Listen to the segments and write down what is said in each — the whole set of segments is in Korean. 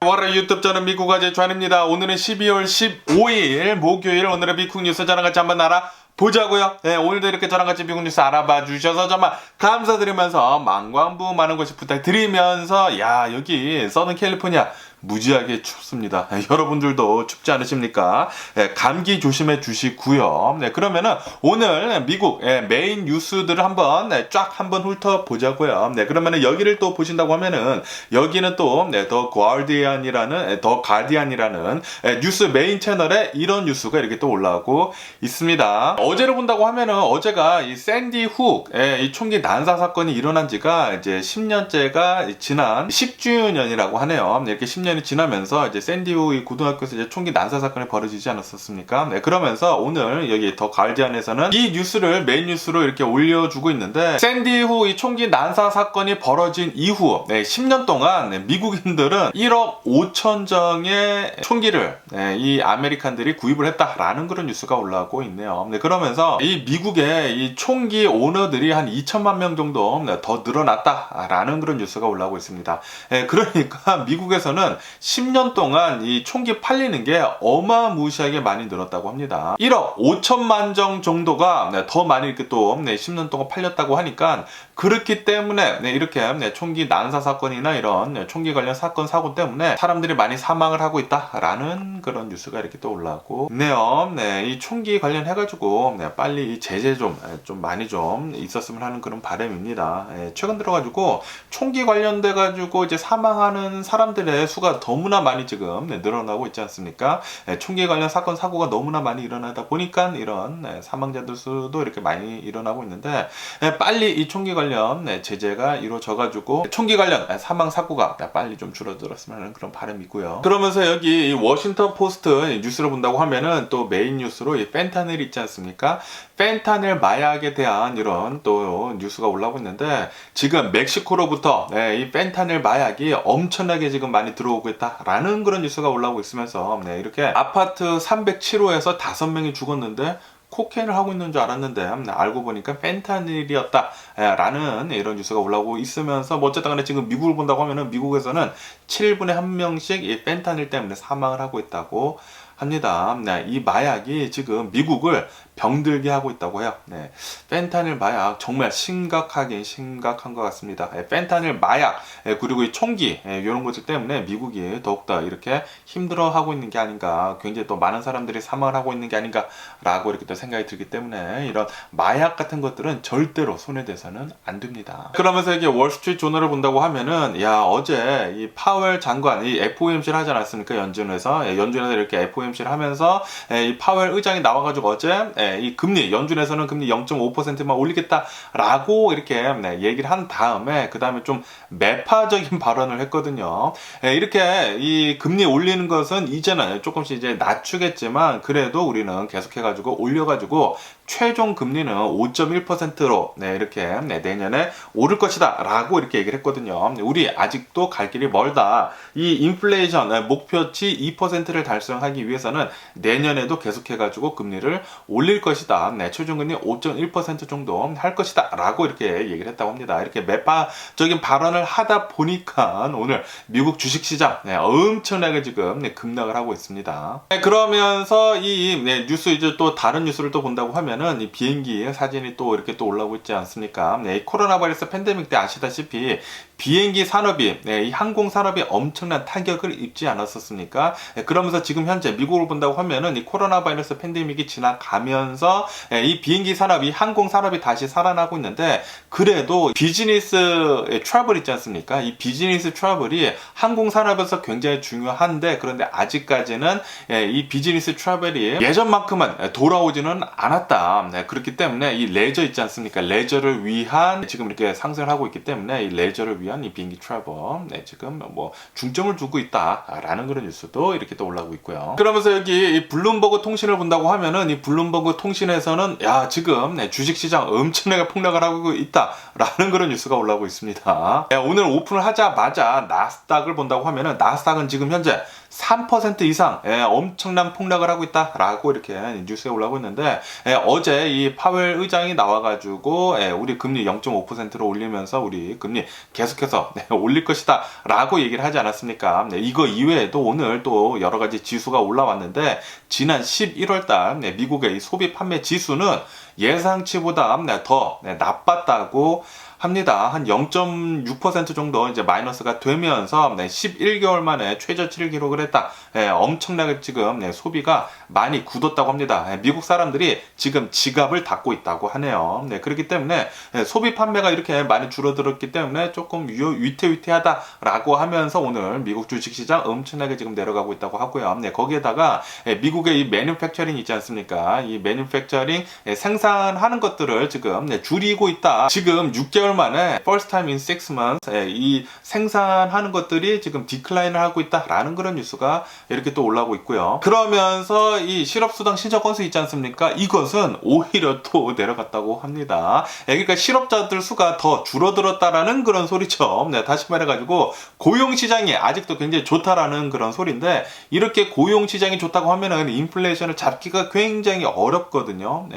월요일 유튜브 저는 미국 아재 좌입니다. 오늘은 12월 15일 목요일, 오늘의 미국 뉴스 저랑 같이 한번 알아보자고요. 네, 오늘도 이렇게 저랑 같이 미국 뉴스 알아봐 주셔서 정말 감사드리면서 만광부 많은 것이 부탁드리면서, 야, 여기 서든 캘리포니아 무지하게 춥습니다. 여러분들도 춥지 않으십니까? 감기 조심해 주시고요. 그러면은 오늘 미국 메인 뉴스들을 한번 쫙 한번 훑어보자고요. 그러면은 여기를 또 보신다고 하면은 여기는 또 더 가디안이라는 뉴스 메인 채널에 이런 뉴스가 이렇게 또 올라오고 있습니다. 어제를 본다고 하면은 어제가 이 샌디 훅 이 총기 난사 사건이 일어난 지가 이제 10년째가 지난 10주년이라고 하네요. 이렇게 10년이 지나면서 이제 샌디 훅 고등학교에서 이제 총기 난사 사건이 벌어지지 않았었습니까? 그러면서 오늘 여기 더 가디안에서는 이 뉴스를 메인 뉴스로 이렇게 올려주고 있는데, 샌디 훅 이 총기 난사 사건이 벌어진 이후 10년 동안 미국인들은 1억 5천 정의 총기를 이 아메리칸들이 구입을 했다라는 그런 뉴스가 올라오고 있네요. 그러면서 이 미국의 이 총기 오너들이 한 2천만 명 정도 더 늘어났다라는 그런 뉴스가 올라오고 있습니다. 그러니까 미국에서는 10년 동안 이 총기 팔리는 게 어마무시하게 많이 늘었다고 합니다. 1억 5천만 정 정도가 더 많이 이렇게 또 10년 동안 팔렸다고 하니까, 그렇기 때문에 이렇게 총기 난사 사건이나 이런 총기 관련 사건 사고 때문에 사람들이 많이 사망을 하고 있다라는 그런 뉴스가 이렇게 또 올라오고 있네요. 이 총기 관련해가지고 빨리 이 제재 좀 많이 좀 있었으면 하는 그런 바람입니다. 최근 들어가지고 총기 관련돼가지고 이제 사망하는 사람들의 수가 너무나 많이 지금 늘어나고 있지 않습니까? 총기 관련 사건 사고가 너무나 많이 일어나다 보니까 이런 사망자들 수도 이렇게 많이 일어나고 있는데, 빨리 이 총기 관련 제재가 이루어져가지고 총기 관련 사망 사고가 빨리 좀 줄어들었으면 하는 그런 바람이 있고요. 그러면서 여기 이 워싱턴 포스트 뉴스를 본다고 하면은 또 메인 뉴스로 이 펜타닐 있지 않습니까? 펜타닐 마약에 대한 이런 또 뉴스가 올라오고 있는데, 지금 멕시코로부터 이 펜타닐 마약이 엄청나게 지금 많이 들어오고 있다라는 그런 뉴스가 올라오고 있으면서 이렇게 아파트 307호에서 5명이 죽었는데 코케인을 하고 있는 줄 알았는데 알고 보니까 펜타닐이었다 라는 이런 뉴스가 올라오고 있으면서, 뭐 어쨌든 간에 지금 미국을 본다고 하면은 미국에서는 7분에 1명씩 이 펜타닐 때문에 사망을 하고 있다고 합니다. 이 마약이 지금 미국을 병들게 하고 있다고 해요. 펜타닐 마약 정말 심각하긴 심각한 것 같습니다. 펜타닐 마약 그리고 이 총기 이런 것들 때문에 미국이 더욱더 이렇게 힘들어하고 있는 게 아닌가, 굉장히 또 많은 사람들이 사망을 하고 있는 게 아닌가라고 이렇게 또 생각이 들기 때문에 이런 마약 같은 것들은 절대로 손에 대서는 안 됩니다. 그러면서 이게 월스트리트 조널을 본다고 하면은, 야, 어제 이 파웰 장관 이 FOMC를 하지 않았습니까? 연준에서 이렇게 FOMC를 하면서 이 파웰 의장이 나와가지고 어제 이 금리, 연준에서는 금리 0.5%만 올리겠다라고 이렇게 얘기를 한 다음에 그 다음에 좀 매파적인 발언을 했거든요. 이렇게 이 금리 올리는 것은 이제는 조금씩 이제 낮추겠지만, 그래도 우리는 계속해가지고 올려가지고 최종 금리는 5.1%로 이렇게 내년에 오를 것이다 라고 이렇게 얘기를 했거든요. 우리 아직도 갈 길이 멀다. 이 인플레이션 목표치 2%를 달성하기 위해서는 내년에도 계속해가지고 금리를 올릴 것이다. 최종 금리 5.1% 정도 할 것이다 라고 이렇게 얘기를 했다고 합니다. 이렇게 매파적인 발언을 하다 보니까 오늘 미국 주식시장 엄청나게 지금 급락을 하고 있습니다. 그러면서 이 뉴스, 이제 또 다른 뉴스를 또 본다고 하면 이 비행기 사진이 또 이렇게 또 올라오고 있지 않습니까? 이 코로나 바이러스 팬데믹 때 아시다시피 비행기 산업이, 이 항공 산업이 엄청난 타격을 입지 않았었습니까? 그러면서 지금 현재 미국을 본다고 하면은 이 코로나 바이러스 팬데믹이 지나가면서 이 비행기 산업이, 항공 산업이 다시 살아나고 있는데, 그래도 비즈니스 트러블 있지 않습니까? 이 비즈니스 트러블이 항공 산업에서 굉장히 중요한데, 그런데 아직까지는 이 비즈니스 트러블이 예전만큼은 돌아오지는 않았다. 그렇기 때문에 이 레저 있지 않습니까? 레저를 위한 지금 이렇게 상승을 하고 있기 때문에 이 레저를 위한 이 비행기 트래블 지금 뭐 중점을 두고 있다라는 그런 뉴스도 이렇게 또 올라오고 있고요. 그러면서 여기 이 블룸버그 통신을 본다고 하면은 이 블룸버그 통신에서는, 야, 지금 주식시장 엄청나게 폭락을 하고 있다라는 그런 뉴스가 올라오고 있습니다. 오늘 오픈을 하자마자 나스닥을 본다고 하면은 나스닥은 지금 현재 3% 이상 엄청난 폭락을 하고 있다라고 이렇게 뉴스에 올라오고 있는데, 어제 이 파웰 의장이 나와가지고 우리 금리 0.5%로 올리면서 우리 금리 계속해서 올릴 것이다 라고 얘기를 하지 않았습니까? 이거 이외에도 오늘 또 여러 가지 지수가 올라왔는데, 지난 11월달 미국의 이 소비 판매 지수는 예상치보다 더 나빴다고 합니다. 한 0.6% 정도 이제 마이너스가 되면서 11개월 만에 최저치를 기록을 했다. 엄청나게 지금 소비가 많이 굳었다고 합니다. 미국 사람들이 지금 지갑을 닫고 있다고 하네요. 그렇기 때문에 소비 판매가 이렇게 많이 줄어들었기 때문에 조금 위태위태하다라고 하면서 오늘 미국 주식시장 엄청나게 지금 내려가고 있다고 하고요. 거기에다가 미국의 이 매뉴팩처링 있지 않습니까? 이 매뉴팩처링 생산하는 것들을 지금 줄이고 있다. 지금 6개월 만에 first time in 6 months 이 생산하는 것들이 지금 디클라인을 하고 있다라는 그런 뉴스가 이렇게 또 올라오고 있고요. 그러면서 이 실업수당 신청 건수 있지 않습니까? 이것은 오히려 또 내려갔다고 합니다. 그러니까 실업자들 수가 더 줄어들었다라는 그런 소리죠. 다시 말해가지고 고용시장이 아직도 굉장히 좋다라는 그런 소리인데, 이렇게 고용시장이 좋다고 하면은 인플레이션을 잡기가 굉장히 어렵거든요.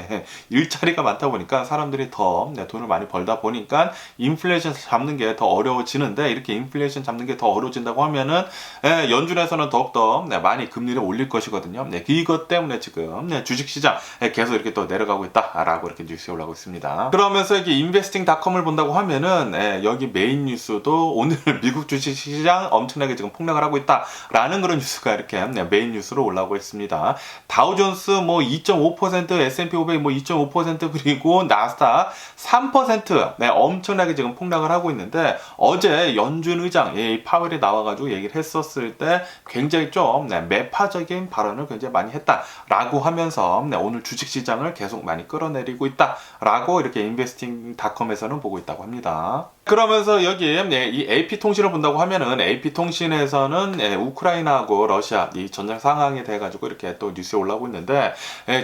일자리가 많다 보니까 사람들이 더 돈을 많이 벌다 보니까 인플레이션 잡는 게 더 어려워지는데, 이렇게 인플레이션 잡는 게 더 어려워진다고 하면은 연준에서는 더욱더 많이 금리를 올릴 것이거든요. 이것 때문에 지금 주식시장 계속 이렇게 또 내려가고 있다라고 이렇게 뉴스에 올라오고 있습니다. 그러면서 이게 investing.com을 본다고 하면은 여기 메인 뉴스도 오늘 미국 주식시장 엄청나게 지금 폭락을 하고 있다라는 그런 뉴스가 이렇게 메인 뉴스로 올라오고 있습니다. 다우존스 뭐 2.5%, S&P 500 뭐 2.5%, 그리고 나스닥 3% 엄청나게 지금 폭락을 하고 있는데, 어제 연준 의장 파웰이 나와가지고 얘기를 했었을 때 굉장히 좀 매파적인 발언을 굉장히 많이 했다라고 하면서 오늘 주식시장을 계속 많이 끌어내리고 있다라고 이렇게 investing.com에서는 보고 있다고 합니다. 그러면서 여기 이 AP통신을 본다고 하면은 AP통신에서는 우크라이나하고 러시아 이 전쟁 상황에 대해 가지고 이렇게 또 뉴스에 올라오고 있는데,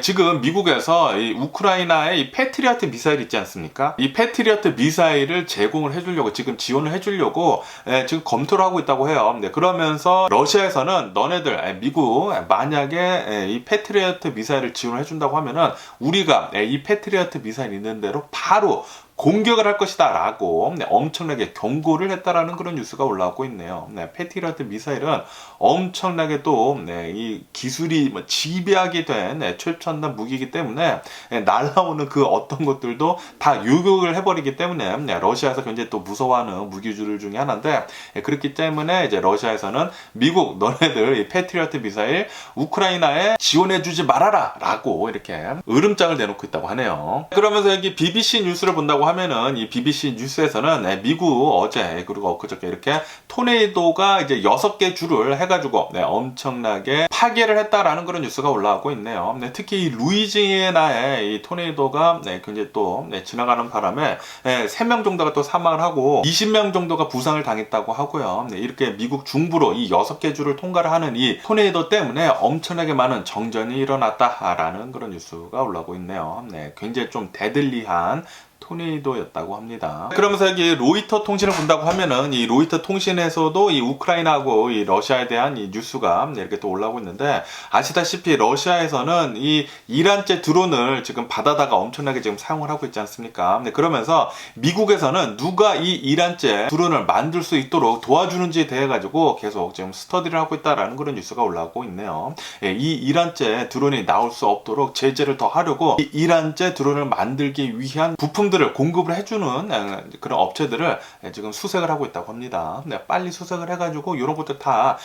지금 미국에서 이 우크라이나의 이 패트리어트 미사일 있지 않습니까? 이 패트리어트 미사일을 제공을 해주려고, 지금 지원을 해주려고 지금 검토를 하고 있다고 해요. 그러면서 러시아에서는 너네들 미국 만약에 이 패트리어트 미사일을 지원을 해준다고 하면은 우리가 이 패트리어트 미사일 있는 대로 바로 공격을 할 것이다 라고 엄청나게 경고를 했다라는 그런 뉴스가 올라오고 있네요. 패트리어트 미사일은 엄청나게 또 이 기술이 지배하게 된 최첨단 무기이기 때문에 날라오는 그 어떤 것들도 다 요격을 해버리기 때문에 러시아에서 굉장히 또 무서워하는 무기줄 중에 하나인데, 그렇기 때문에 이제 러시아에서는 미국 너네들 이 패트리어트 미사일 우크라이나에 지원해주지 말아라 라고 이렇게 으름장을 내놓고 있다고 하네요. 그러면서 여기 BBC 뉴스를 본다고 하면은 이 BBC 뉴스에서는 미국 어제 그리고 엊그저께 이렇게 토네이도가 이제 6개 주를 해가지고 엄청나게 파괴를 했다라는 그런 뉴스가 올라오고 있네요. 특히 이 루이지애나의 이 토네이도가 굉장히 또 지나가는 바람에 3명 정도가 또 사망을 하고 20명 정도가 부상을 당했다고 하고요. 이렇게 미국 중부로 이 6개 주를 통과를 하는 이 토네이도 때문에 엄청나게 많은 정전이 일어났다라는 그런 뉴스가 올라오고 있네요. 굉장히 좀 데들리한 토네이도였다고 합니다. 그러면서 여기 로이터 통신을 본다고 하면은 이 로이터 통신에서도 이 우크라이나하고 이 러시아에 대한 이 뉴스가 이렇게 또 올라오고 있는데, 아시다시피 러시아에서는 이 이란제 드론을 지금 바다다가 엄청나게 지금 사용을 하고 있지 않습니까? 그러면서 미국에서는 누가 이 이란제 드론을 만들 수 있도록 도와주는지에 대해 가지고 계속 지금 스터디를 하고 있다라는 그런 뉴스가 올라오고 있네요. 이 이란제 드론이 나올 수 없도록 제재를 더 하려고 이 이란제 드론을 만들기 위한 부품들을 공급을 해주는 그런 업체들을 지금 수색을 하고 있다고 합니다. 빨리 수색을 해가지고 이런 것들 다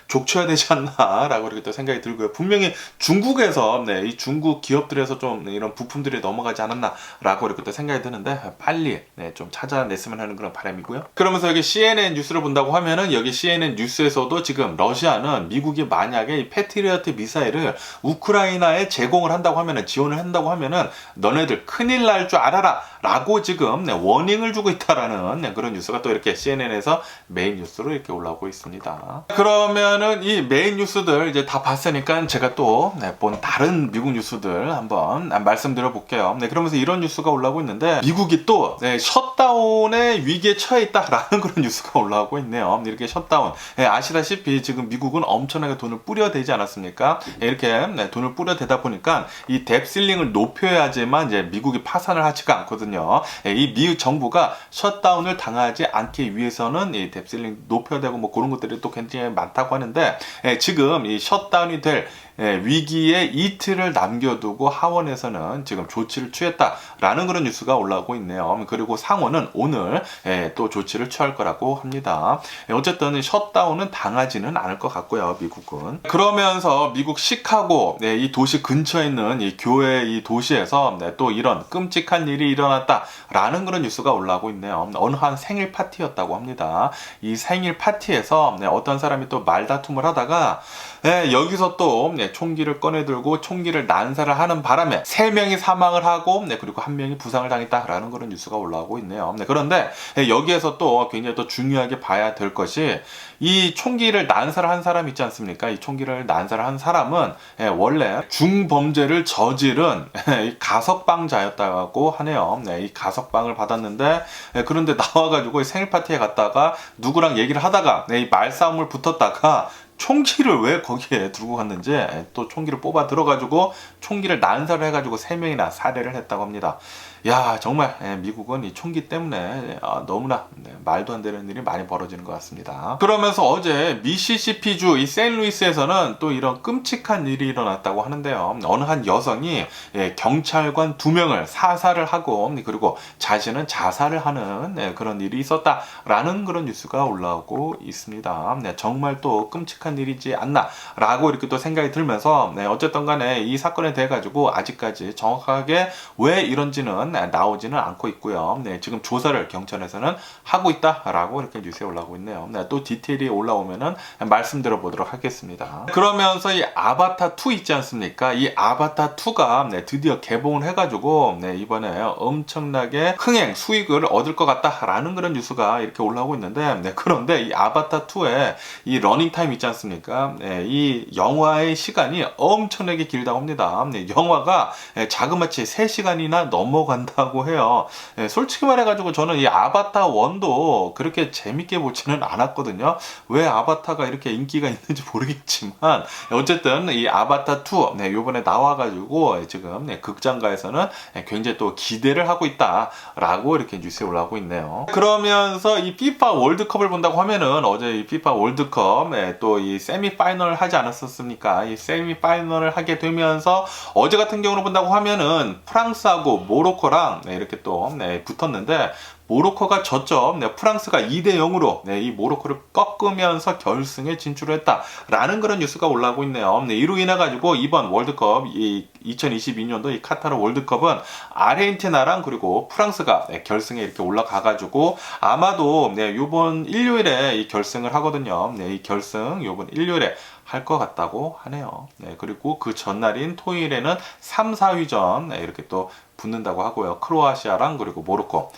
족쳐야 되지 않나라고 이렇게 또 생각이 들고요. 분명히 중국에서 이 중국 기업들에서 좀 이런 부품들이 넘어가지 않았나라고 이렇게 또 생각이 드는데, 빨리 좀 찾아냈으면 하는 그런 바람이고요. 그러면서 여기 CNN 뉴스를 본다고 하면은 여기 CNN 뉴스에서도 지금 러시아는 미국이 만약에 이 패트리어트 미사일을 우크라이나에 제공을 한다고 하면은, 지원을 한다고 하면은 너네들 큰일 날 줄 알아라 라고 지금 워닝을 주고 있다라는 그런 뉴스가 또 이렇게 CNN에서 메인 뉴스로 이렇게 올라오고 있습니다. 그러면은 이 메인 뉴스들 이제 다 봤으니까 제가 또 본 다른 미국 뉴스들 한번 말씀드려 볼게요. 그러면서 이런 뉴스가 올라오고 있는데 미국이 또 셧다운의 위기에 처해 있다라는 그런 뉴스가 올라오고 있네요. 이렇게 셧다운. 아시다시피 지금 미국은 엄청나게 돈을 뿌려대지 않았습니까? 이렇게 돈을 뿌려대다 보니까 이 뎁실링을 높여야지만 이제 미국이 파산을 하지가 않거든요. 이 미국 정부가 셧다운을 당하지 않기 위해서는 이 뎁실링 높여야 되고 뭐 그런 것들이 또 굉장히 많다고 하는데 지금 이 셧다운이 될 위기에 이틀을 남겨두고 하원에서는 지금 조치를 취했다라는 그런 뉴스가 올라오고 있네요. 그리고 상원은 오늘 또 조치를 취할 거라고 합니다. 어쨌든 셧다운은 당하지는 않을 것 같고요, 미국은. 그러면서 미국 시카고 이 도시 근처에 있는 이 교회 이 도시에서 또 이런 끔찍한 일이 일어났다라는 그런 뉴스가 올라오고 있네요. 어느 한 생일 파티였다고 합니다. 이 생일 파티에서 어떤 사람이 또 말다툼을 하다가 여기서 또 총기를 꺼내들고 총기를 난사를 하는 바람에 3명이 사망을 하고 그리고 1명이 부상을 당했다라는 그런 뉴스가 올라오고 있네요. 그런데 여기에서 또 굉장히 또 중요하게 봐야 될 것이 이 총기를 난사를 한 사람 있지 않습니까? 이 총기를 난사를 한 사람은 원래 중범죄를 저지른 가석방자였다고 하네요. 이 가석방을 받았는데 그런데 나와가지고 생일 파티에 갔다가 누구랑 얘기를 하다가 이 말싸움을 붙었다가 총기를 왜 거기에 들고 갔는지 또 총기를 뽑아 들어가지고 총기를 난사를 해가지고 3명이나 살해를 했다고 합니다. 야, 정말 미국은 이 총기 때문에 너무나 말도 안 되는 일이 많이 벌어지는 것 같습니다. 그러면서 어제 미시시피주 이 세인루이스에서는 또 이런 끔찍한 일이 일어났다고 하는데요. 어느 한 여성이 경찰관 2명을 사살을 하고 그리고 자신은 자살을 하는 그런 일이 있었다라는 그런 뉴스가 올라오고 있습니다. 정말 또 끔찍한 일이지 않나 라고 이렇게 또 생각이 들면서 어쨌든 간에 이 사건에 대해 가지고 아직까지 정확하게 왜 이런지는 나오지는 않고 있고요. 지금 조사를 경찰에서는 하고 있다라고 이렇게 뉴스에 올라오고 있네요. 또 디테일이 올라오면은 말씀드려 보도록 하겠습니다. 그러면서 이 아바타 2 있지 않습니까? 이 아바타 2가 드디어 개봉을 해가지고 이번에 엄청나게 흥행 수익을 얻을 것 같다라는 그런 뉴스가 이렇게 올라오고 있는데 그런데 이 아바타 2의 이 러닝 타임 있지 않습니까? 이 영화의 시간이 엄청나게 길다고 합니다. 영화가 자그마치 3시간이나 넘어간다고 해요. 솔직히 말해가지고 저는 이 아바타 1도 그렇게 재밌게 보지는 않았거든요. 왜 아바타가 이렇게 인기가 있는지 모르겠지만 어쨌든 이 아바타 2 요번에 나와가지고 지금 극장가에서는 굉장히 또 기대를 하고 있다라고 이렇게 뉴스에 올라오고 있네요. 그러면서 이 피파 월드컵을 본다고 하면은 어제 이 피파 월드컵 또 이 세미 파이널 하지 않았었습니까? 이 세미 파이널을 하게 되면서 어제 같은 경우로 본다고 하면은 프랑스하고 모로코랑 이렇게 또 붙었는데 모로코가 졌죠. 프랑스가 2대0으로 이 모로코를 꺾으면서 결승에 진출했다라는 그런 뉴스가 올라오고 있네요. 이로 인해 가지고 이번 월드컵 2022년도 이 카타르 월드컵은 아르헨티나랑 그리고 프랑스가 결승에 이렇게 올라가 가지고 아마도 이번 일요일에 이 결승을 하거든요. 이 결승 이번 일요일에 할 것 같다고 하네요. 그리고 그 전날인 토요일에는 3, 4위전 이렇게 또 붙는다고 하고요. 크로아시아랑 그리고 모로코.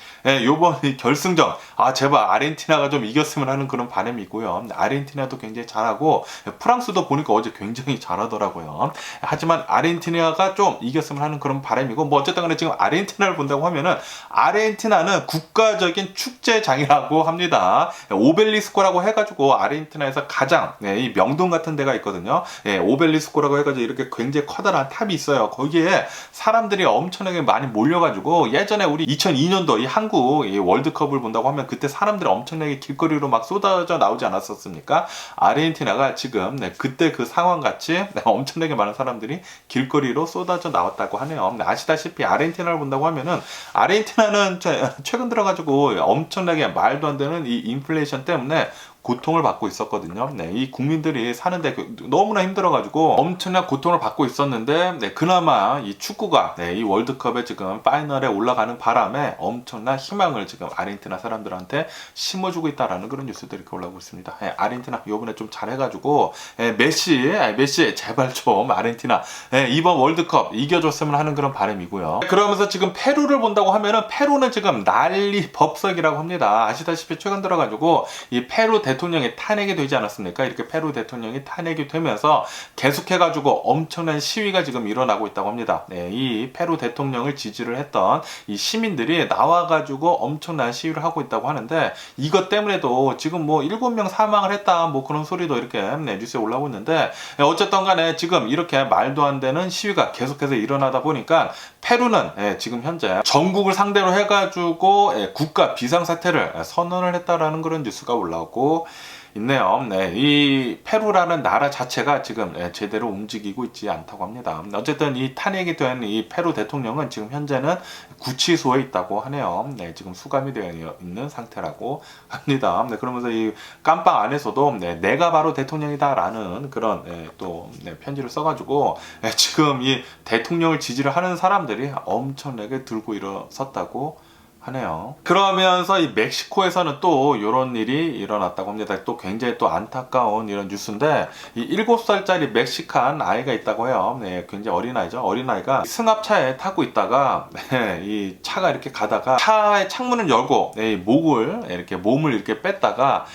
요번 결승전 제발 아르헨티나가 좀 이겼으면 하는 그런 바람이 있고요. 아르헨티나도 굉장히 잘하고 프랑스도 보니까 어제 굉장히 잘하더라고요. 하지만 아르헨티나가 좀 이겼으면 하는 그런 바람이고 뭐 어쨌든 간에 지금 아르헨티나를 본다고 하면은 아르헨티나는 국가적인 축제장이라고 합니다. 오벨리스코라고 해가지고 아르헨티나에서 가장 이 명동 같은 데가 있거든요. 오벨리스코라고 해가지고 이렇게 굉장히 커다란 탑이 있어요. 거기에 사람들이 엄청나게 많이 몰려가지고 예전에 우리 2002년도 이 한국 이 월드컵을 본다고 하면 그때 사람들이 엄청나게 길거리로 막 쏟아져 나오지 않았었습니까? 아르헨티나가 지금 그때 그 상황 같이 엄청나게 많은 사람들이 길거리로 쏟아져 나왔다고 하네요. 아시다시피 아르헨티나를 본다고 하면은 아르헨티나는 최근 들어가지고 엄청나게 말도 안 되는 이 인플레이션 때문에 고통을 받고 있었거든요. 네, 이 국민들이 사는데 너무나 힘들어가지고 엄청난 고통을 받고 있었는데, 네, 그나마 이 축구가, 네, 이 월드컵에 지금 파이널에 올라가는 바람에 엄청난 희망을 지금 아르헨티나 사람들한테 심어주고 있다라는 그런 뉴스들이 이렇게 올라오고 있습니다. 네, 아르헨티나 요번에 좀 잘해가지고, 메시 제발 좀 아르헨티나, 이번 월드컵 이겨줬으면 하는 그런 바람이고요. 그러면서 지금 페루를 본다고 하면은, 페루는 지금 난리 법석이라고 합니다. 아시다시피 최근 들어가지고 이 페루 대통령이 탄핵이 되지 않았습니까? 이렇게 페루 대통령이 탄핵이 되면서 계속해가지고 엄청난 시위가 지금 일어나고 있다고 합니다. 네, 이 페루 대통령을 지지를 했던 이 시민들이 나와가지고 엄청난 시위를 하고 있다고 하는데, 이것 때문에도 지금 뭐 7명 사망을 했다, 뭐 그런 소리도 이렇게, 네, 뉴스에 올라오고 있는데, 어쨌든 간에 지금 이렇게 말도 안 되는 시위가 계속해서 일어나다 보니까 페루는, 지금 현재 전국을 상대로 해가지고, 국가 비상사태를 선언을 했다라는 그런 뉴스가 올라오고 있네요. 네, 이 페루라는 나라 자체가 지금, 제대로 움직이고 있지 않다고 합니다. 어쨌든 이 탄핵이 된 이 페루 대통령은 지금 현재는 구치소에 있다고 하네요. 네, 지금 수감이 되어 있는 상태라고 합니다. 네, 그러면서 이 깜빵 안에서도, 네, 내가 바로 대통령이다라는 그런, 또, 네, 편지를 써가지고, 지금 이 대통령을 지지를 하는 사람들이 엄청나게 들고 일어섰다고 하네요. 그러면서 이 멕시코에서는 또 이런 일이 일어났다고 합니다. 또 굉장히 또 안타까운 이런 뉴스인데, 이 7살짜리 멕시칸 아이가 있다고 해요. 네, 굉장히 어린아이죠. 어린아이가 승합차에 타고 있다가, 네, 이 차가 이렇게 가다가 차의 창문을 열고, 네, 목을 이렇게, 몸을 이렇게 뺐다가,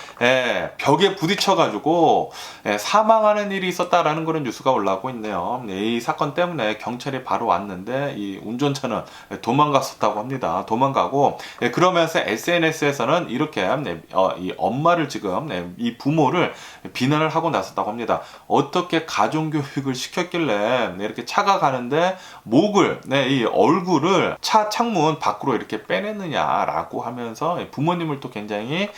벽에 부딪혀가지고, 사망하는 일이 있었다라는 그런 뉴스가 올라오고 있네요. 네, 이 사건 때문에 경찰이 바로 왔는데 이 운전자는 도망갔었다고 합니다. 도망가고, 그러면서 SNS에서는 이렇게, 이 엄마를 지금, 이 부모를 비난을 하고 나섰다고 합니다. 어떻게 가정교육을 시켰길래, 이렇게 차가 가는데 목을, 이 얼굴을 차 창문 밖으로 이렇게 빼냈느냐라고 하면서 부모님을 또 굉장히,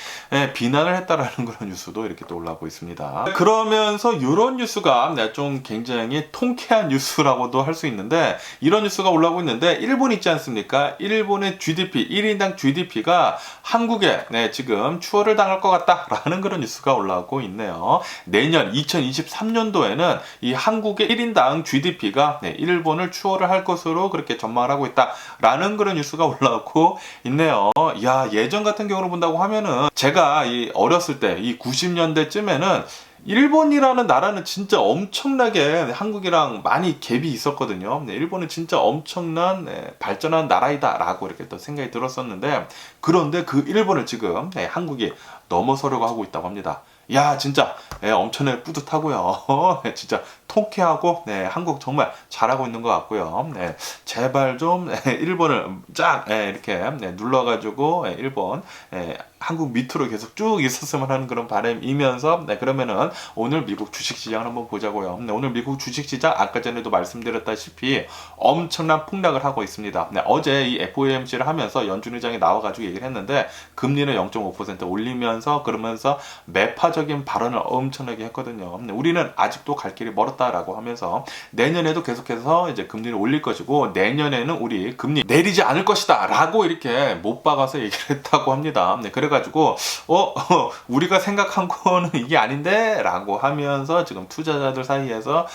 비난을 했다라는 그런 뉴스도 이렇게 또 올라오고 있습니다. 그러면서 이런 뉴스가, 좀 굉장히 통쾌한 뉴스라고도 할 수 있는데, 이런 뉴스가 올라오고 있는데, 일본 있지 않습니까? 일본의 GDP, 1인당 GDP가 한국에, 지금 추월을 당할 것 같다라는 그런 뉴스가 올라오고 있네요. 내년 2023년도에는 이 한국의 1인당 GDP가, 일본을 추월을 할 것으로 그렇게 전망을 하고 있다라는 그런 뉴스가 올라오고 있네요. 야, 예전 같은 경우로 본다고 하면은, 제가 이 어렸을 때, 이 90년대쯤에는 일본이라는 나라는 진짜 엄청나게 한국이랑 많이 갭이 있었거든요. 일본은 진짜 엄청난, 발전한 나라이다 라고 이렇게 또 생각이 들었었는데, 그런데 그 일본을 지금, 한국이 넘어서려고 하고 있다고 합니다. 야, 진짜, 엄청나게 뿌듯하고요. 진짜 통쾌하고, 한국 정말 잘하고 있는 것 같고요. 제발 좀, 일본을 쫙, 이렇게, 눌러가지고, 일본, 한국 밑으로 계속 쭉 있었으면 하는 그런 바람이면서, 그러면은 오늘 미국 주식시장을 한번 보자고요. 오늘 미국 주식시장 아까 전에도 말씀드렸다시피 엄청난 폭락을 하고 있습니다. 어제 이 FOMC를 하면서 연준 의장이 나와가지고 얘기를 했는데, 금리는 0.5% 올리면서, 그러면서 매파적인 발언을 엄청나게 했거든요. 우리는 아직도 갈 길이 멀었다라고 하면서 내년에도 계속해서 이제 금리를 올릴 것이고, 내년에는 우리 금리 내리지 않을 것이다 라고 이렇게 못 박아서 얘기를 했다고 합니다. 그래가지고 우리가 생각한 거는 이게 아닌데 라고 하면서 지금 투자자들 사이에서,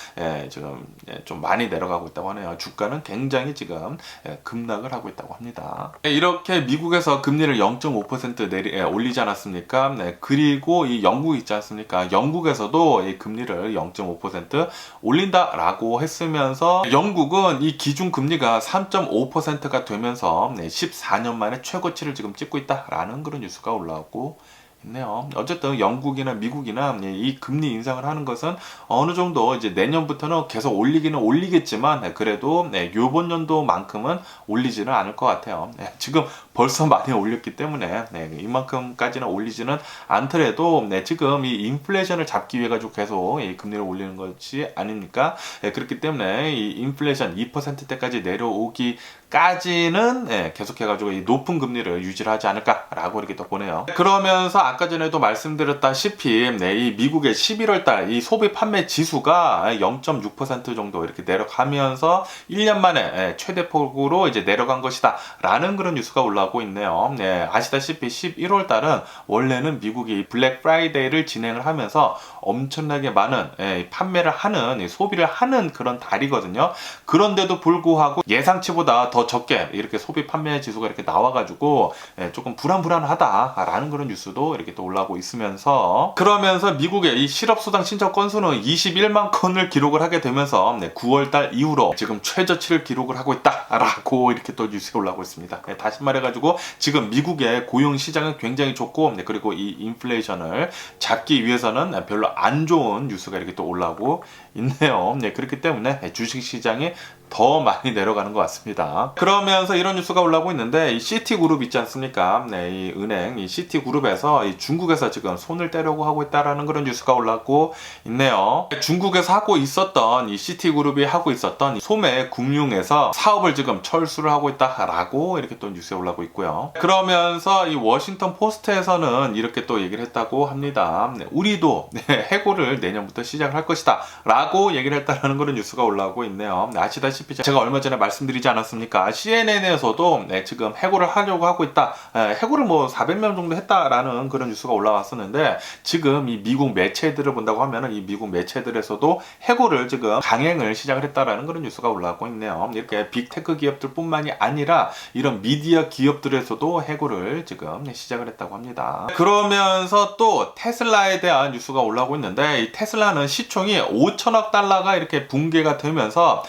지금, 좀 많이 내려가고 있다고 하네요. 주가는 굉장히 지금, 급락을 하고 있다고 합니다. 이렇게 미국에서 금리를 0.5% 올리지 않았습니까? 그리고 이 영국 있지 않습니까? 영국에서도 이 금리를 0.5% 올린다라고 했으면서, 영국은 이 기준금리가 3.5%가 되면서 14년 만에 최고치를 지금 찍고 있다라는 그런 뉴스가 올라오고 있네요. 어쨌든 영국이나 미국이나 이 금리 인상을 하는 것은 어느 정도 이제 내년부터는 계속 올리기는 올리겠지만, 그래도 요번 연도만큼은 올리지는 않을 것 같아요. 지금 벌써 많이 올렸기 때문에, 이만큼까지는 올리지는 않더라도, 지금 이 인플레이션을 잡기 위해 가지고 계속 이 금리를 올리는 것이 아닙니까? 그렇기 때문에 이 인플레이션 2%대까지 내려오기 까지는 계속해가지고 이 높은 금리를 유지를 하지 않을까라고 이렇게 또 보네요. 그러면서 아까 전에도 말씀드렸다시피 이 미국의 11월달 이 소비 판매 지수가 0.6% 정도 이렇게 내려가면서 1년 만에 최대폭으로 이제 내려간 것이다 라는 그런 뉴스가 올라오고 있네요. 아시다시피 11월달은 원래는 미국이 블랙 프라이데이를 진행을 하면서 엄청나게 많은 판매를 하는 소비를 하는 그런 달이거든요. 그런데도 불구하고 예상치보다 더 적게 이렇게 소비 판매 지수가 이렇게 나와가지고 조금 불안하다라는 그런 뉴스도 이렇게 또 올라오고 있으면서, 그러면서 미국의 이 실업수당 신청 건수는 21만 건을 기록을 하게 되면서 9월달 이후로 지금 최저치를 기록을 하고 있다라고 이렇게 또 뉴스가 올라오고 있습니다. 다시 말해가지고 지금 미국의 고용 시장은 굉장히 좋고, 그리고 이 인플레이션을 잡기 위해서는 별로 안 좋은 뉴스가 이렇게 또 올라오고 있네요. 그렇기 때문에 주식시장이 더 많이 내려가는 것 같습니다. 그러면서 이런 뉴스가 올라오고 있는데, 이 시티그룹 있지 않습니까? 이 은행, 이 시티그룹에서 이 중국에서 지금 손을 떼려고 하고 있다라는 그런 뉴스가 올라오고 있네요. 중국에서 하고 있었던 이 시티그룹이 하고 있었던 소매 금융에서 사업을 지금 철수를 하고 있다라고 이렇게 또 뉴스에 올라오고 있고요. 그러면서 이 워싱턴 포스트에서는 이렇게 또 얘기를 했다고 합니다. 우리도 해고를 내년부터 시작을 할 것이다 라고 얘기를 했다라는 그런 뉴스가 올라오고 있네요. 아시다시피 제가 얼마 전에 말씀드리지 않았습니까? CNN에서도 지금 해고를 하려고 하고 있다. 해고를 뭐 400명 정도 했다라는 그런 뉴스가 올라왔었는데, 지금 이 미국 매체들을 본다고 하면은 이 미국 매체들에서도 해고를 지금 강행을 시작을 했다라는 그런 뉴스가 올라오고 있네요. 이렇게 빅테크 기업들 뿐만이 아니라 이런 미디어 기업들에서도 해고를 지금 시작을 했다고 합니다. 그러면서 또 테슬라에 대한 뉴스가 올라오고 있는데, 이 테슬라는 시총이 5천억 달러가 이렇게 붕괴가 되면서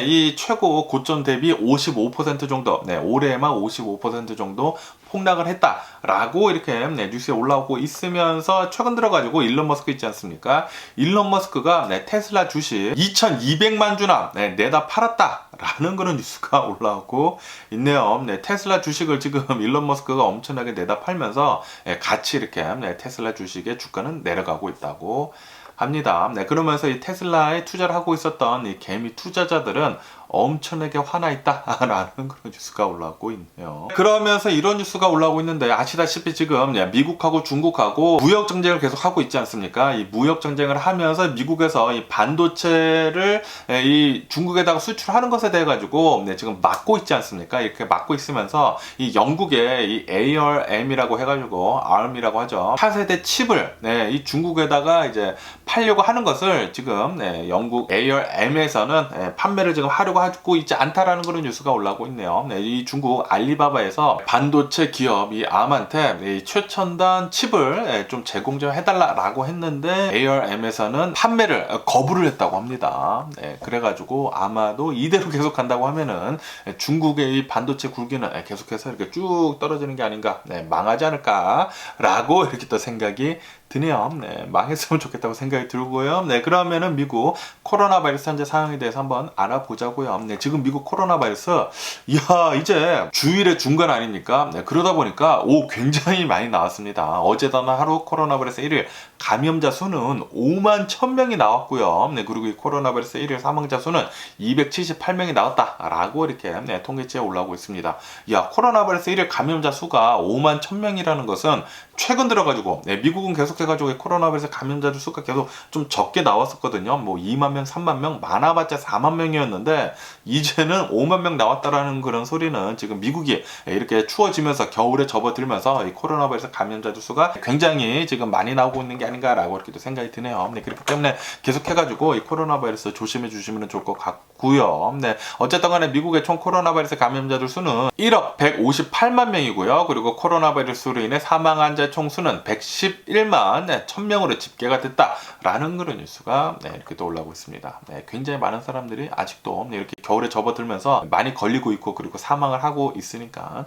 이 최고 고점 대비 55% 정도, 올해에만 55% 정도 폭락을 했다라고 이렇게 뉴스에 올라오고 있으면서, 최근 들어가지고 일론 머스크 있지 않습니까? 일론 머스크가 테슬라 주식 2,200만 주나 내다 팔았다라는 그런 뉴스가 올라오고 있네요. 테슬라 주식을 지금 일론 머스크가 엄청나게 내다 팔면서 같이 이렇게 테슬라 주식의 주가는 내려가고 있다고 합니다. 그러면서 이 테슬라에 투자를 하고 있었던 이 개미 투자자들은 엄청나게 화나 있다라는 그런 뉴스가 올라오고 있네요. 그러면서 이런 뉴스가 올라오고 있는데, 아시다시피 지금 미국하고 중국하고 무역 전쟁을 계속 하고 있지 않습니까? 이 무역 전쟁을 하면서 미국에서 이 반도체를 이 중국에다가 수출하는 것에 대해 가지고 지금 막고 있지 않습니까? 이렇게 막고 있으면서 이 영국의 이 ARM이라고 해가지고 ARM이라고 하죠. 차세대 칩을 이 중국에다가 이제 팔려고 하는 것을 지금 영국 ARM에서는 판매를 지금 하려고 하고 있지 않다라는 그런 뉴스가 올라오고 있네요. 이 중국 알리바바에서 반도체 기업 이 암한테 이 최첨단 칩을 좀 제공 좀 해달라고 했는데, ARM에서는 판매를 거부를 했다고 합니다. 그래가지고 아마도 이대로 계속 간다고 하면은 중국의 이 반도체 굴기는 계속해서 이렇게 쭉 떨어지는 게 아닌가, 망하지 않을까라고 이렇게 또 생각이 드네요. 망했으면 좋겠다고 생각이 들고요. 그러면은 미국 코로나 바이러스 현재 상황에 대해서 한번 알아보자고요. 지금 미국 코로나 바이러스, 이야, 이제 주일의 중간 아닙니까? 그러다 보니까 굉장히 많이 나왔습니다. 어제다나 하루 코로나 바이러스 1일 감염자 수는 5만 1000명이 나왔고요. 그리고 이 코로나 바이러스 1일 사망자 수는 278명이 나왔다라고 이렇게 통계치에 올라오고 있습니다. 야, 코로나 바이러스 1일 감염자 수가 5만 1000명이라는 것은 최근 들어가지고 미국은 계속해가지고 코로나 바이러스 감염자들 수가 계속 좀 적게 나왔었거든요. 뭐 2만 명, 3만 명, 많아봤자 4만 명이었는데 이제는 5만 명 나왔다라는 그런 소리는, 지금 미국이 이렇게 추워지면서 겨울에 접어들면서 이 코로나 바이러스 감염자들 수가 굉장히 지금 많이 나오고 있는 게 아닌가라고 이렇게 또 생각이 드네요. 그렇기 때문에 계속해가지고 이 코로나 바이러스 조심해 주시면 좋을 것 같고요. 어쨌든 간에 미국의 총 코로나 바이러스 감염자들 수는 1억 158만 명이고요. 그리고 코로나 바이러스로 인해 사망 환자 총 수는 111만 1000명으로 집계가 됐다라는 그런 뉴스가 이렇게 또 올라오고 있습니다. 굉장히 많은 사람들이 아직도 이렇게 겨울에 접어들면서 많이 걸리고 있고, 그리고 사망을 하고 있으니까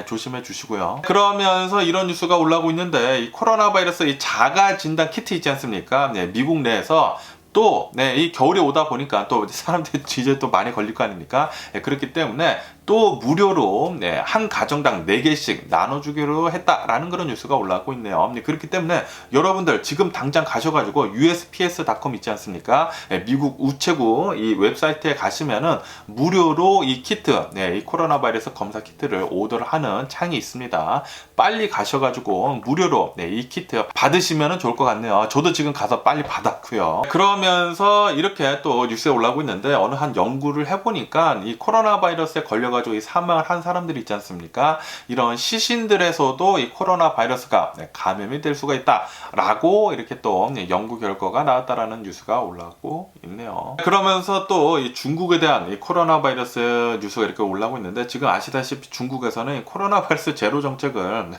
조심해 주시고요. 그러면서 이런 뉴스가 올라오고 있는데, 이 코로나 바이러스 이 자가 진단 키트 있지 않습니까? 미국 내에서 또 이 겨울이 오다 보니까 또 사람들이 이제 또 많이 걸릴 거 아닙니까? 그렇기 때문에 또 무료로 한 가정당 4개씩 나눠주기로 했다라는 그런 뉴스가 올라오고 있네요. 그렇기 때문에 여러분들 지금 당장 가셔가지고 USPS.com 있지 않습니까? 미국 우체국 이 웹사이트에 가시면은 무료로 이 키트, 이 코로나 바이러스 검사 키트를 오더를 하는 창이 있습니다. 빨리 가셔가지고 무료로 이 키트 받으시면 좋을 것 같네요. 저도 지금 가서 빨리 받았고요. 그러면서 이렇게 또 뉴스에 올라오고 있는데 어느 한 연구를 해보니까 이 코로나 바이러스에 걸려가지고 이 사망을 한 사람들이 있지 않습니까? 이런 시신들에서도 이 코로나 바이러스가 감염이 될 수가 있다라고 이렇게 또 연구 결과가 나왔다라는 뉴스가 올라오고 있네요. 그러면서 또 이 중국에 대한 이 코로나 바이러스 뉴스가 이렇게 올라오고 있는데 지금 아시다시피 중국에서는 코로나 바이러스 제로 정책을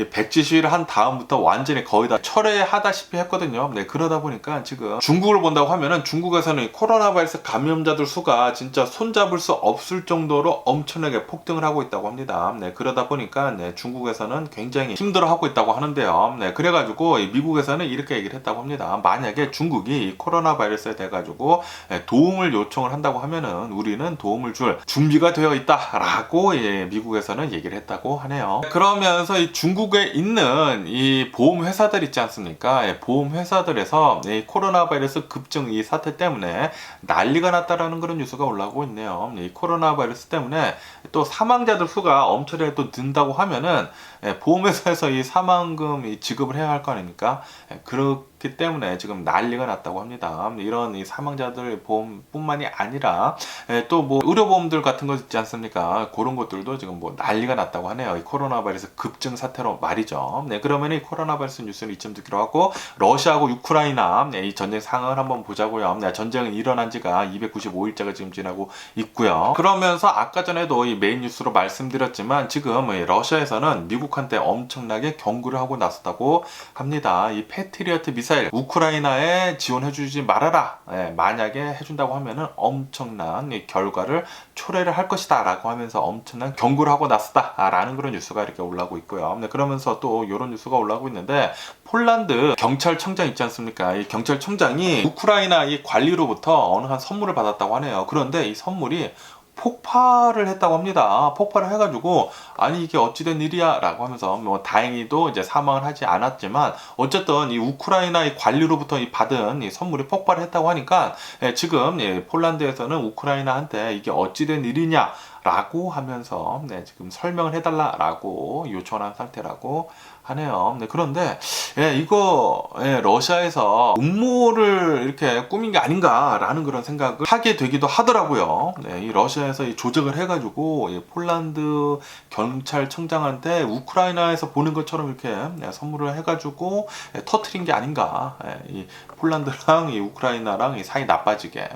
백지 시위를 한 다음부터 완전히 거의 다 철회하다시피 했거든요. 그러다 보니까 지금 중국을 본다고 하면은 중국에서는 코로나 바이러스 감염자들 수가 진짜 손잡을 수 없을 정도로 엄청나게 폭등을 하고 있다고 합니다. 그러다 보니까 중국에서는 굉장히 힘들어하고 있다고 하는데요. 그래가지고 미국에서는 이렇게 얘기를 했다고 합니다. 만약에 중국이 코로나 바이러스에 대해가지고 도움을 요청을 한다고 하면은 우리는 도움을 줄 준비가 되어 있다라고 미국에서는 얘기를 했다고 하네요. 그러면서 이 중국에 있는 이 보험 회사들 있지 않습니까? 보험 회사들에서 이 코로나 바이러스 급증 이 사태 때문에 난리가 났다라는 그런 뉴스가 올라오고 있네요. 이 코로나 바이러스 때문에 또 사망자들 수가 엄청나게 또 는다고 하면은 보험회사에서 이 사망금 지급을 해야 할 거 아닙니까? 그렇기 때문에 지금 난리가 났다고 합니다. 이런 이 사망자들 보험뿐만이 아니라 또 뭐 의료보험들 같은 거 있지 않습니까? 그런 것들도 지금 뭐 난리가 났다고 하네요. 이 코로나 바이러스 급증 사태로 말이죠. 그러면 이 코로나 바이러스 뉴스는 이쯤 듣기로 하고 러시아하고 우크라이나 이 전쟁 상황을 한번 보자고요. 전쟁은 일어난 지가 295일째가 지금 지나고 있고요. 그러면서 아까 전에도 이 메인 뉴스로 말씀드렸지만 지금 러시아에서는 미국한테 엄청나게 경고를 하고 나섰다고 합니다. 이 패트리어트 미사일 우크라이나에 지원해주지 말아라. 만약에 해준다고 하면은 엄청난 결과를 초래를 할 것이다 라고 하면서 엄청난 경고를 하고 나섰다 라는 그런 뉴스가 이렇게 올라오고 있고요. 그러면서 또 이런 뉴스가 올라오고 있는데 폴란드 경찰청장 있지 않습니까? 이 경찰청장이 우크라이나 이 관리로부터 어느 한 선물을 받았다고 하네요. 그런데 이 선물이 폭발을 했다고 합니다. 폭발을 해가지고 아니 이게 어찌된 일이야 라고 하면서 뭐 다행히도 이제 사망을 하지 않았지만 어쨌든 이 우크라이나 이 관리로부터 받은 이 선물이 폭발을 했다고 하니까 지금 폴란드에서는 우크라이나한테 이게 어찌된 일이냐 라고 하면서 지금 설명을 해달라라고 요청한 상태라고 하네요. 그런데 이거 러시아에서 음모를 이렇게 꾸민 게 아닌가라는 그런 생각을 하게 되기도 하더라고요. 이 러시아에서 이 조작을 해가지고 폴란드 경찰청장한테 우크라이나에서 보는 것처럼 이렇게 선물을 해가지고 터트린 게 아닌가. 이 폴란드랑 이 우크라이나랑 이 사이 나빠지게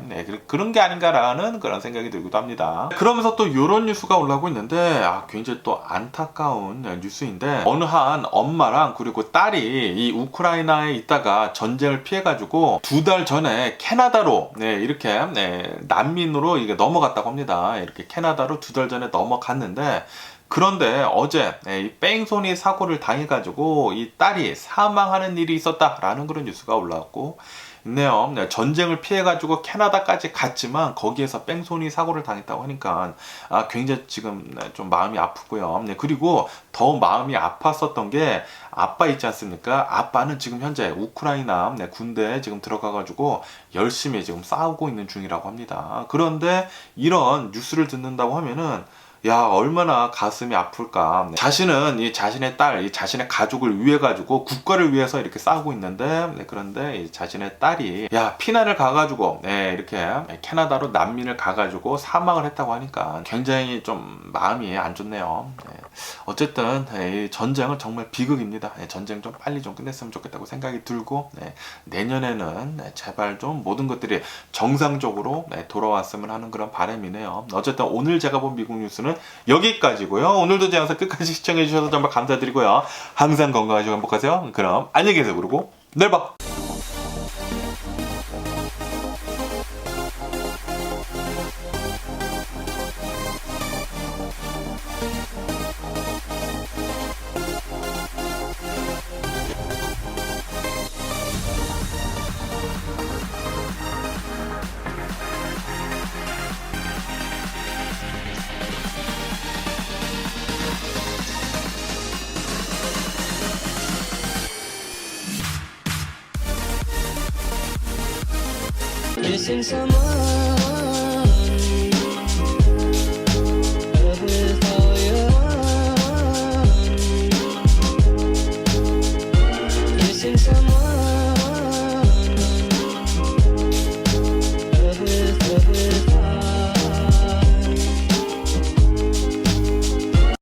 그런 게 아닌가라는 그런 생각이 들기도 합니다. 그러면서 또 이런 뉴스가 올라오고 있는데 굉장히 또 안타까운 뉴스인데 어느 한 엄마랑 그리고 딸이 이 우크라이나에 있다가 전쟁을 피해가지고 2달 전에 캐나다로 이렇게 난민으로 이게 넘어갔다고 합니다. 이렇게 캐나다로 2달 전에 넘어갔는데 그런데 어제 이 뺑소니 사고를 당해가지고 이 딸이 사망하는 일이 있었다라는 그런 뉴스가 올라왔고 있네요. 전쟁을 피해가지고 캐나다까지 갔지만 거기에서 뺑소니 사고를 당했다고 하니까 굉장히 지금 좀 마음이 아프고요. 그리고 더 마음이 아팠었던 게 아빠 있지 않습니까? 아빠는 지금 현재 우크라이나 군대에 지금 들어가가지고 열심히 지금 싸우고 있는 중이라고 합니다. 그런데 이런 뉴스를 듣는다고 하면은 야 얼마나 가슴이 아플까. 자신은 이 자신의 딸, 이 자신의 가족을 위해 가지고 국가를 위해서 이렇게 싸우고 있는데 그런데 이 자신의 딸이 피난을 가가지고 이렇게 캐나다로 난민을 가가지고 사망을 했다고 하니까 굉장히 좀 마음이 안 좋네요. 어쨌든 이 전쟁은 정말 비극입니다. 전쟁 좀 빨리 좀 끝냈으면 좋겠다고 생각이 들고 내년에는 제발 좀 모든 것들이 정상적으로 돌아왔으면 하는 그런 바람이네요. 어쨌든 오늘 제가 본 미국 뉴스는 여기까지고요. 오늘도 제 영상 끝까지 시청해 주셔서 정말 감사드리고요. 항상 건강하시고 행복하세요. 그럼 안녕히 계세요. 그리고 내일 봐. Missing someone